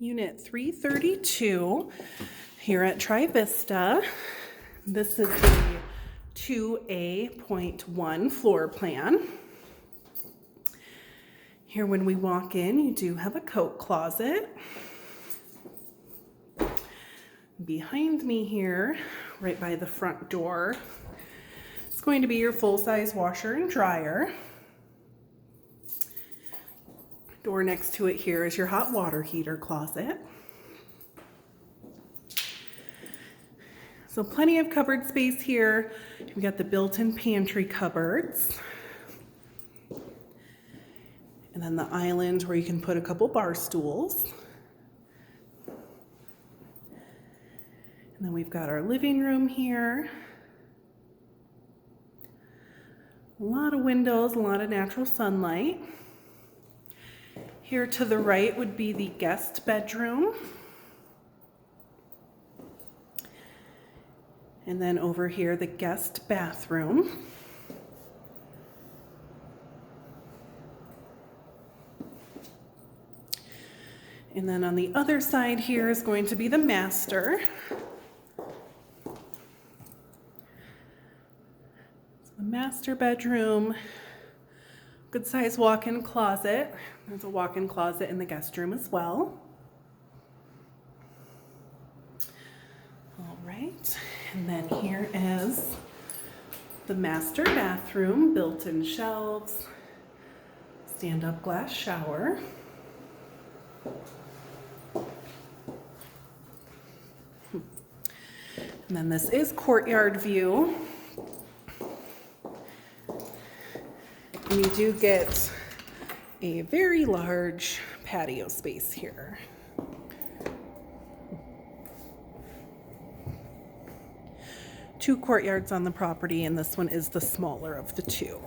Unit 332 here at TriVista. This is the 2A.1 floor plan. Here when we walk in, you do have a coat closet. Behind me here, right by the front door, it's going to be your full-size washer and dryer. Door next to it here is your hot water heater closet. So plenty of cupboard space here. We've got the built-in pantry cupboards. And then the island where you can put a couple bar stools. And then we've got our living room here. A lot of windows, a lot of natural sunlight. Here to the right would be the guest bedroom. And then over here, the guest bathroom. And then on the other side here is going to be the master. So the master bedroom, good size walk-in closet. There's a walk-in closet in the guest room as well. All right, and then here is the master bathroom, built-in shelves, stand-up glass shower. And then this is courtyard view. And you do get a very large patio space here. Two courtyards on the property, and this one is the smaller of the two.